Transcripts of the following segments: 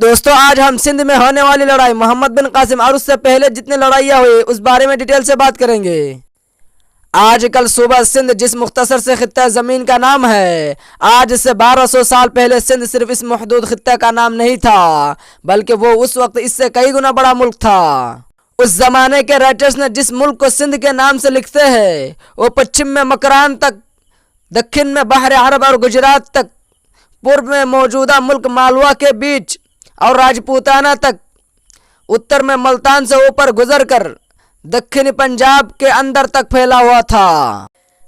دوستو آج ہم سندھ میں ہونے والی لڑائی محمد بن قاسم اور اس سے پہلے جتنی لڑائیاں ہوئی اس بارے میں ڈیٹیل سے بات کریں گے۔ آج کل صوبہ سندھ جس مختصر سے خطہ زمین کا نام ہے، آج سے 1200 سال پہلے سندھ صرف اس محدود خطہ کا نام نہیں تھا، بلکہ وہ اس وقت اس سے کئی گنا بڑا ملک تھا۔ اس زمانے کے رائٹرز نے جس ملک کو سندھ کے نام سے لکھتے ہیں وہ پچھم میں مکران تک، دکن میں بحر عرب اور گجرات تک، پورب میں موجودہ ملک مالوا کے بیچ اور راجپوتانہ تک، اتر میں ملتان سے اوپر گزر کر دکھنی پنجاب کے اندر تک پھیلا ہوا تھا۔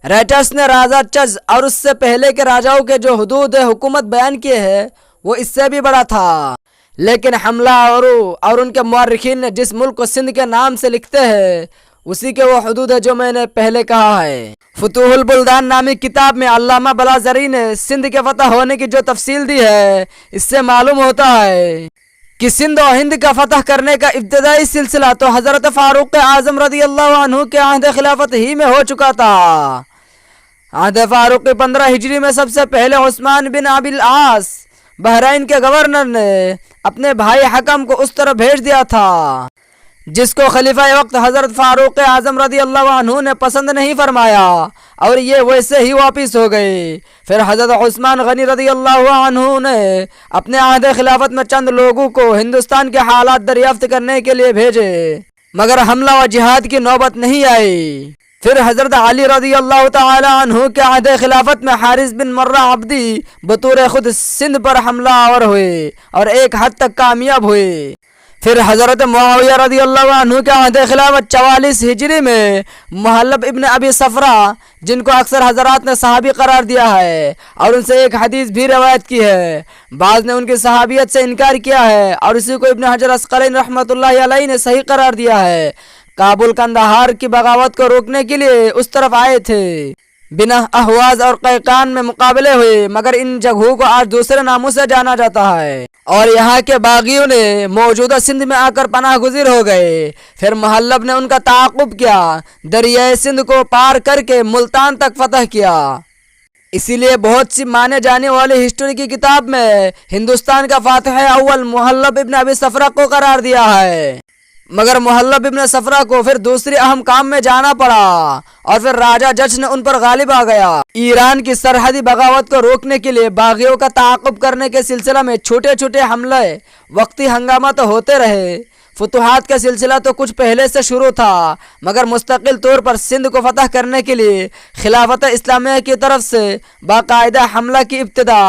رائٹرز نے راجہ چز اور اس سے پہلے کے راجاؤں کے جو حدود حکومت بیان کیے ہیں وہ اس سے بھی بڑا تھا، لیکن حملہ اور ان کے مورخین نے جس ملک کو سندھ کے نام سے لکھتے ہیں اسی کے وہ حدود ہے جو میں نے پہلے کہا ہے۔ فتوح البلدان نامی کتاب میں علامہ بلازری نے سندھ کے فتح ہونے کی جو تفصیل دی ہے اس سے معلوم ہوتا ہے کہ سندھ و ہند کا فتح کرنے کا ابتدائی سلسلہ تو حضرت فاروق اعظم رضی اللہ عنہ کے عہد خلافت ہی میں ہو چکا تھا۔ عہد فاروق 15 ہجری میں سب سے پہلے عثمان بن ابی العاص بحرین کے گورنر نے اپنے بھائی حکم کو اس طرف بھیج دیا تھا جس کو خلیفہ وقت حضرت فاروق اعظم رضی اللہ عنہ نے پسند نہیں فرمایا اور یہ ویسے ہی واپس ہو گئے۔ پھر حضرت عثمان غنی رضی اللہ عنہ نے اپنے عہد خلافت میں چند لوگوں کو ہندوستان کے حالات دریافت کرنے کے لیے بھیجے، مگر حملہ و جہاد کی نوبت نہیں آئی۔ پھر حضرت علی رضی اللہ تعالی عنہ کے عہد خلافت میں حارث بن مرہ عبدی بطور خود سندھ پر حملہ آور ہوئے اور ایک حد تک کامیاب ہوئے۔ پھر حضرت معاویہ رضی اللہ عنہ کے عہد خلافت 44 ہجری میں محلب ابن ابی صفرہ، جن کو اکثر حضرات نے صحابی قرار دیا ہے اور ان سے ایک حدیث بھی روایت کی ہے، بعض نے ان کی صحابیت سے انکار کیا ہے اور اسی کو ابن حجر عسقلانی رحمۃ اللہ علیہ نے صحیح قرار دیا ہے، کابل کندہار کی بغاوت کو روکنے کے لیے اس طرف آئے تھے۔ بنا احواز اور قیقان میں مقابلے ہوئے، مگر ان جگہوں کو آج دوسرے ناموں سے جانا جاتا ہے اور یہاں کے باغیوں نے موجودہ سندھ میں آ کر پناہ گزیر ہو گئے۔ پھر محلب نے ان کا تعاقب کیا، دریائے سندھ کو پار کر کے ملتان تک فتح کیا۔ اسی لیے بہت سی مانے جانے والی ہسٹری کی کتاب میں ہندوستان کا فاتح اول محلب ابن ابی صفرہ کو قرار دیا ہے، مگر محلب ابن صفرہ کو پھر دوسری اہم کام میں جانا پڑا اور پھر راجہ جج نے ان پر غالب آ گیا۔ ایران کی سرحدی بغاوت کو روکنے کے لیے باغیوں کا تعاقب کرنے کے سلسلہ میں چھوٹے چھوٹے حملے، وقتی ہنگامہ تو ہوتے رہے۔ فتوحات کا سلسلہ تو کچھ پہلے سے شروع تھا، مگر مستقل طور پر سندھ کو فتح کرنے کے لیے خلافت اسلامیہ کی طرف سے باقاعدہ حملہ کی ابتدا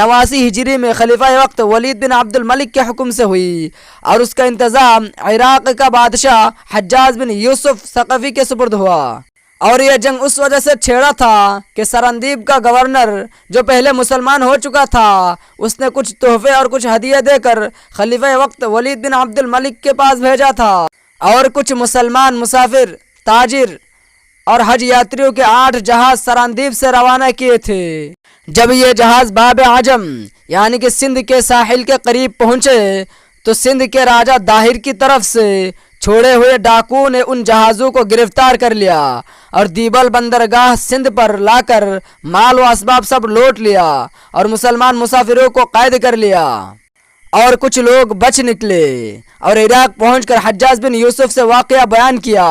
89 ہجری میں خلیفہ وقت ولید بن عبد الملک کے حکم سے ہوئی اور اس کا انتظام عراق کا بادشاہ حجاج بن یوسف ثقفی کے سپرد ہوا۔ اور یہ جنگ اس وجہ سے چھیڑا تھا کہ سرندیب کا گورنر جو پہلے مسلمان ہو چکا تھا، اس نے کچھ تحفے اور کچھ ہدیے دے کر خلیفہ وقت ولید بن عبد الملک کے پاس بھیجا تھا اور کچھ مسلمان مسافر، تاجر اور حج یاتریوں کے 8 جہاز سرندیب سے روانہ کیے تھے۔ جب یہ جہاز باب عجم یعنی کہ سندھ کے ساحل کے قریب پہنچے تو سندھ کے راجہ داہر کی طرف سے چھوڑے ہوئے ڈاکوؤں نے ان جہازوں کو گرفتار کر لیا اور دیبل بندرگاہ سندھ پر لا کر مال و اسباب سب لوٹ لیا اور مسلمان مسافروں کو قید کر لیا اور کچھ لوگ بچ نکلے اور عراق پہنچ کر حجاج بن یوسف سے واقعہ بیان کیا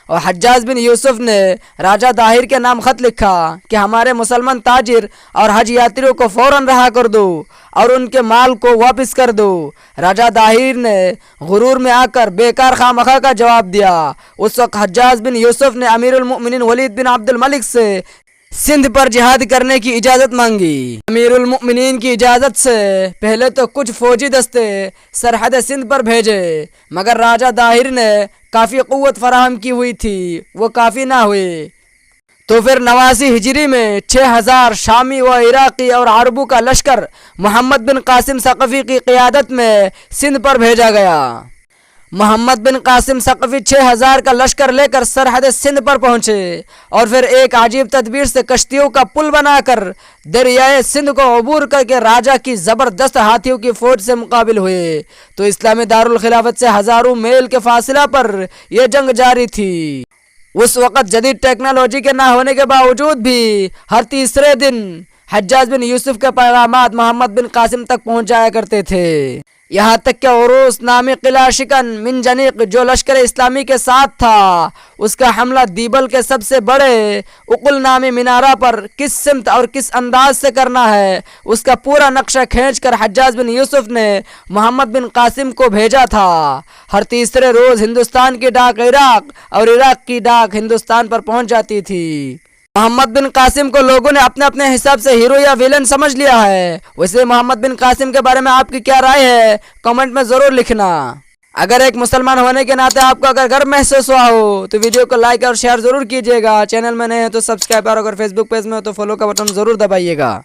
اور حجاج بن یوسف نے راجہ داہر کے نام خط لکھا کہ ہمارے مسلمان تاجر اور حج یاتریوں کو فوراً رہا کر دو اور ان کے مال کو واپس کر دو۔ راجہ داہر نے غرور میں آ کر بیکار خواہ کا جواب دیا۔ اس وقت حجاج بن یوسف نے امیر المؤمنین ولید بن عبد الملک سے سندھ پر جہاد کرنے کی اجازت مانگی۔ امیر المؤمنین کی اجازت سے پہلے تو کچھ فوجی دستے سرحد سندھ پر بھیجے، مگر راجہ داہر نے کافی قوت فراہم کی ہوئی تھی، وہ کافی نہ ہوئے، تو پھر 89 ہجری میں 6000 شامی و عراقی اور عربوں کا لشکر محمد بن قاسم ثقفی کی قیادت میں سندھ پر بھیجا گیا۔ محمد بن قاسم ثقفی 6000 کا لشکر لے کر سرحد سندھ پر پہنچے اور پھر ایک عجیب تدبیر سے کشتیوں کا پل بنا کر دریائے سندھ کو عبور کر کے راجہ کی زبردست ہاتھیوں کی فوج سے مقابل ہوئے تو اسلامی دارالخلافت سے ہزاروں میل کے فاصلہ پر یہ جنگ جاری تھی۔ اس وقت جدید ٹیکنالوجی کے نہ ہونے کے باوجود بھی ہر تیسرے دن حجاج بن یوسف کے پیغامات محمد بن قاسم تک پہنچ جایا کرتے تھے۔ یہاں تک کہ عروس نامی قلعہ شکن منجنیق جو لشکر اسلامی کے ساتھ تھا، اس کا حملہ دیبل کے سب سے بڑے اقل نامی مینارہ پر کس سمت اور کس انداز سے کرنا ہے، اس کا پورا نقشہ کھینچ کر حجاج بن یوسف نے محمد بن قاسم کو بھیجا تھا۔ ہر تیسرے روز ہندوستان کی ڈاک عراق اور عراق کی ڈاک ہندوستان پر پہنچ جاتی تھی۔ محمد بن قاسم کو لوگوں نے اپنے اپنے حساب سے ہیرو یا ویلن سمجھ لیا ہے۔ ویسے محمد بن قاسم کے بارے میں آپ کی کیا رائے ہے، کمنٹ میں ضرور لکھنا۔ اگر ایک مسلمان ہونے کے ناطے آپ کو اگر گرو محسوس ہوا ہو تو ویڈیو کو لائک اور شیئر ضرور کیجیے گا۔ چینل میں نئے ہیں تو سبسکرائب، اور اگر فیس بک پیج میں ہو تو فالو کا بٹن ضرور دبائیے گا۔